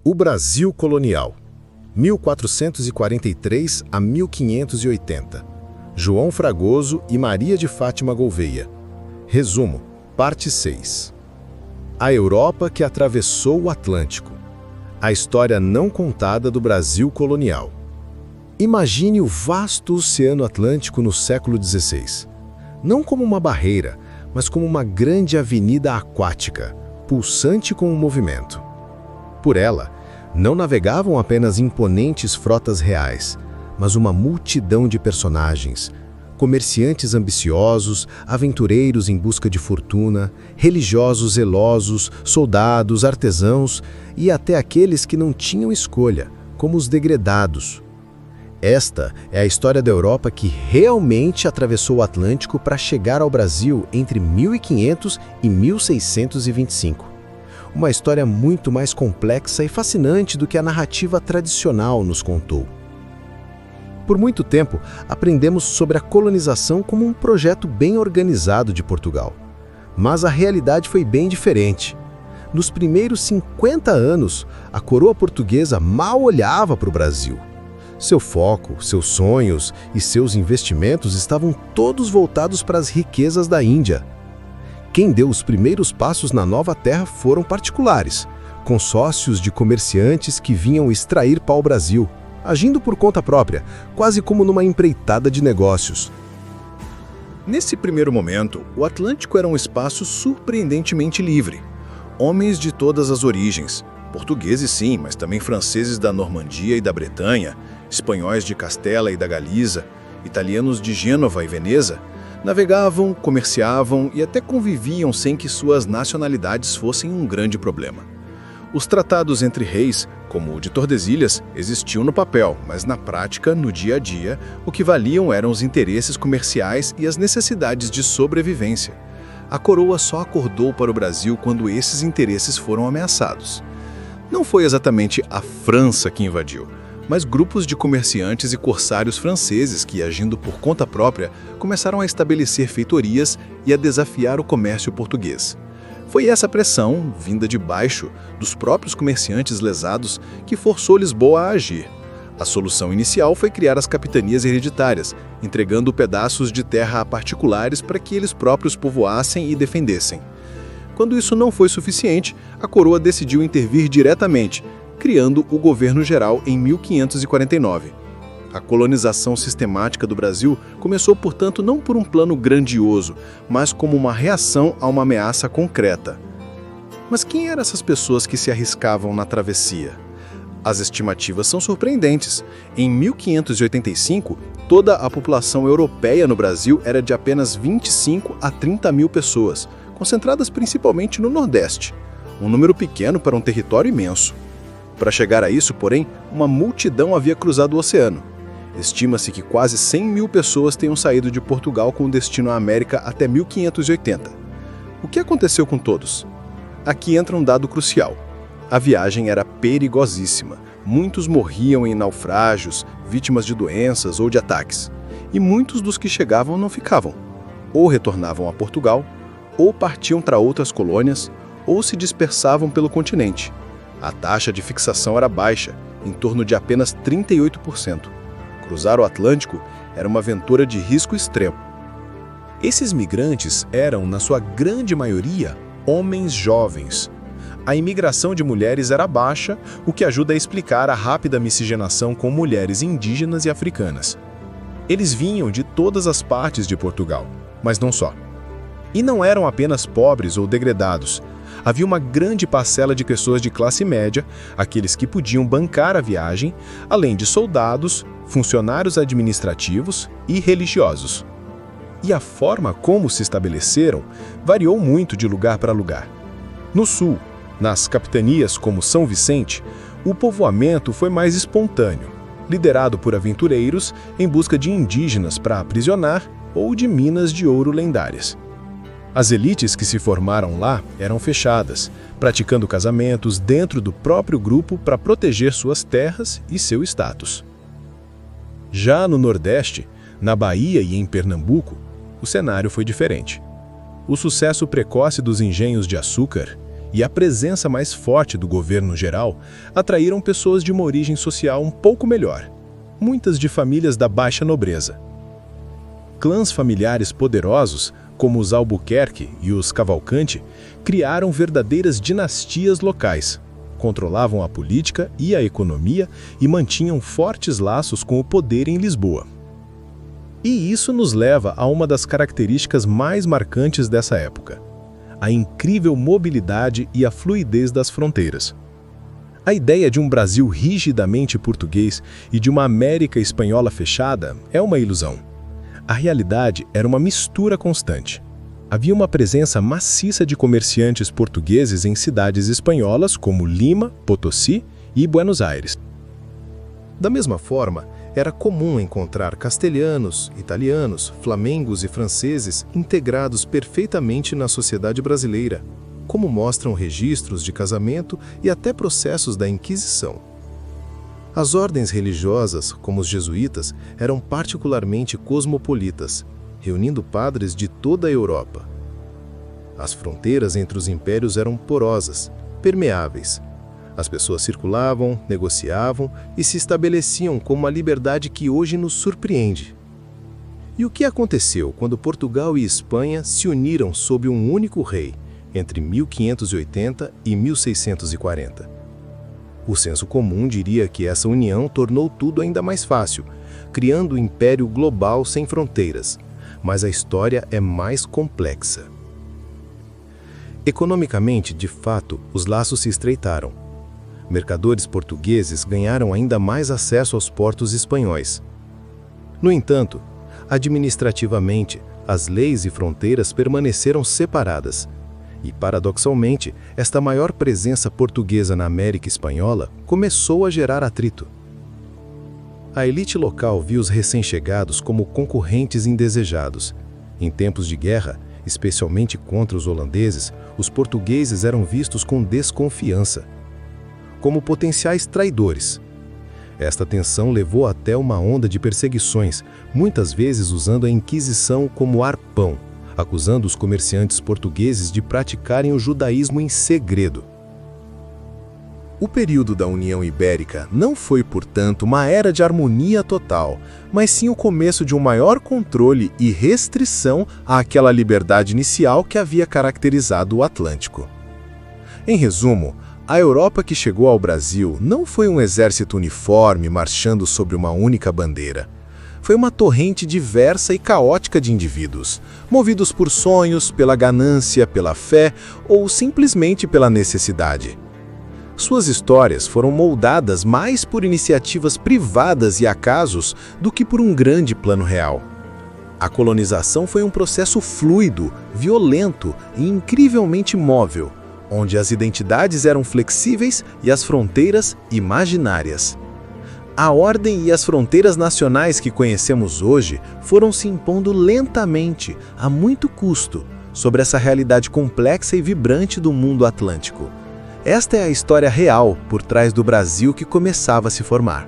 O Brasil colonial, 1443 a 1580. João Fragoso e Maria de Fátima Gouveia. Resumo, parte 6. A Europa que atravessou o Atlântico. A história não contada do Brasil colonial. Imagine o vasto Oceano Atlântico no século XVI. Não como uma barreira, mas como uma grande avenida aquática, pulsante com o movimento. Por ela, não navegavam apenas imponentes frotas reais, mas uma multidão de personagens, comerciantes ambiciosos, aventureiros em busca de fortuna, religiosos zelosos, soldados, artesãos e até aqueles que não tinham escolha, como os degredados. Esta é a história da Europa que realmente atravessou o Atlântico para chegar ao Brasil entre 1500 e 1625. Uma história muito mais complexa e fascinante do que a narrativa tradicional nos contou. Por muito tempo, aprendemos sobre a colonização como um projeto bem organizado de Portugal. Mas a realidade foi bem diferente. Nos primeiros 50 anos, a coroa portuguesa mal olhava para o Brasil. Seu foco, seus sonhos e seus investimentos estavam todos voltados para as riquezas da Índia. Quem deu os primeiros passos na nova terra foram particulares, consórcios de comerciantes que vinham extrair pau-brasil, agindo por conta própria, quase como numa empreitada de negócios. Nesse primeiro momento, o Atlântico era um espaço surpreendentemente livre. Homens de todas as origens, portugueses sim, mas também franceses da Normandia e da Bretanha, espanhóis de Castela e da Galiza, italianos de Gênova e Veneza, navegavam, comerciavam e até conviviam sem que suas nacionalidades fossem um grande problema. Os tratados entre reis, como o de Tordesilhas, existiam no papel, mas na prática, no dia a dia, o que valiam eram os interesses comerciais e as necessidades de sobrevivência. A coroa só acordou para o Brasil quando esses interesses foram ameaçados. Não foi exatamente a França que invadiu, mas grupos de comerciantes e corsários franceses que, agindo por conta própria, começaram a estabelecer feitorias e a desafiar o comércio português. Foi essa pressão, vinda de baixo, dos próprios comerciantes lesados, que forçou Lisboa a agir. A solução inicial foi criar as capitanias hereditárias, entregando pedaços de terra a particulares para que eles próprios povoassem e defendessem. Quando isso não foi suficiente, a coroa decidiu intervir diretamente, criando o Governo Geral em 1549. A colonização sistemática do Brasil começou, portanto, não por um plano grandioso, mas como uma reação a uma ameaça concreta. Mas quem eram essas pessoas que se arriscavam na travessia? As estimativas são surpreendentes. Em 1585, toda a população europeia no Brasil era de apenas 25 a 30 mil pessoas, concentradas principalmente no Nordeste, um número pequeno para um território imenso. Para chegar a isso, porém, uma multidão havia cruzado o oceano. Estima-se que quase 100 mil pessoas tenham saído de Portugal com destino à América até 1580. O que aconteceu com todos? Aqui entra um dado crucial. A viagem era perigosíssima. Muitos morriam em naufrágios, vítimas de doenças ou de ataques. E muitos dos que chegavam não ficavam. Ou retornavam a Portugal, ou partiam para outras colônias, ou se dispersavam pelo continente. A taxa de fixação era baixa, em torno de apenas 38%. Cruzar o Atlântico era uma aventura de risco extremo. Esses migrantes eram, na sua grande maioria, homens jovens. A imigração de mulheres era baixa, o que ajuda a explicar a rápida miscigenação com mulheres indígenas e africanas. Eles vinham de todas as partes de Portugal, mas não só. E não eram apenas pobres ou degredados. Havia uma grande parcela de pessoas de classe média, aqueles que podiam bancar a viagem, além de soldados, funcionários administrativos e religiosos. E a forma como se estabeleceram variou muito de lugar para lugar. No sul, nas capitanias como São Vicente, o povoamento foi mais espontâneo, liderado por aventureiros em busca de indígenas para aprisionar ou de minas de ouro lendárias. As elites que se formaram lá eram fechadas, praticando casamentos dentro do próprio grupo para proteger suas terras e seu status. Já no Nordeste, na Bahia e em Pernambuco, o cenário foi diferente. O sucesso precoce dos engenhos de açúcar e a presença mais forte do governo geral atraíram pessoas de uma origem social um pouco melhor, muitas de famílias da baixa nobreza. Clãs familiares poderosos, como os Albuquerque e os Cavalcante, criaram verdadeiras dinastias locais, controlavam a política e a economia e mantinham fortes laços com o poder em Lisboa. E isso nos leva a uma das características mais marcantes dessa época: a incrível mobilidade e a fluidez das fronteiras. A ideia de um Brasil rigidamente português e de uma América espanhola fechada é uma ilusão. A realidade era uma mistura constante. Havia uma presença maciça de comerciantes portugueses em cidades espanholas como Lima, Potosí e Buenos Aires. Da mesma forma, era comum encontrar castelhanos, italianos, flamengos e franceses integrados perfeitamente na sociedade brasileira, como mostram registros de casamento e até processos da Inquisição. As ordens religiosas, como os jesuítas, eram particularmente cosmopolitas, reunindo padres de toda a Europa. As fronteiras entre os impérios eram porosas, permeáveis. As pessoas circulavam, negociavam e se estabeleciam com uma liberdade que hoje nos surpreende. E o que aconteceu quando Portugal e Espanha se uniram sob um único rei, entre 1580 e 1640? O senso comum diria que essa união tornou tudo ainda mais fácil, criando um império global sem fronteiras. Mas a história é mais complexa. Economicamente, de fato, os laços se estreitaram. Mercadores portugueses ganharam ainda mais acesso aos portos espanhóis. No entanto, administrativamente, as leis e fronteiras permaneceram separadas. E, paradoxalmente, esta maior presença portuguesa na América Espanhola começou a gerar atrito. A elite local viu os recém-chegados como concorrentes indesejados. Em tempos de guerra, especialmente contra os holandeses, os portugueses eram vistos com desconfiança, como potenciais traidores. Esta tensão levou até uma onda de perseguições, muitas vezes usando a Inquisição como arpão, acusando os comerciantes portugueses de praticarem o judaísmo em segredo. O período da União Ibérica não foi, portanto, uma era de harmonia total, mas sim o começo de um maior controle e restrição àquela liberdade inicial que havia caracterizado o Atlântico. Em resumo, a Europa que chegou ao Brasil não foi um exército uniforme marchando sobre uma única bandeira. Foi uma torrente diversa e caótica de indivíduos, movidos por sonhos, pela ganância, pela fé ou simplesmente pela necessidade. Suas histórias foram moldadas mais por iniciativas privadas e acasos do que por um grande plano real. A colonização foi um processo fluido, violento e incrivelmente móvel, onde as identidades eram flexíveis e as fronteiras imaginárias. A ordem e as fronteiras nacionais que conhecemos hoje foram se impondo lentamente, a muito custo, sobre essa realidade complexa e vibrante do mundo atlântico. Esta é a história real por trás do Brasil que começava a se formar.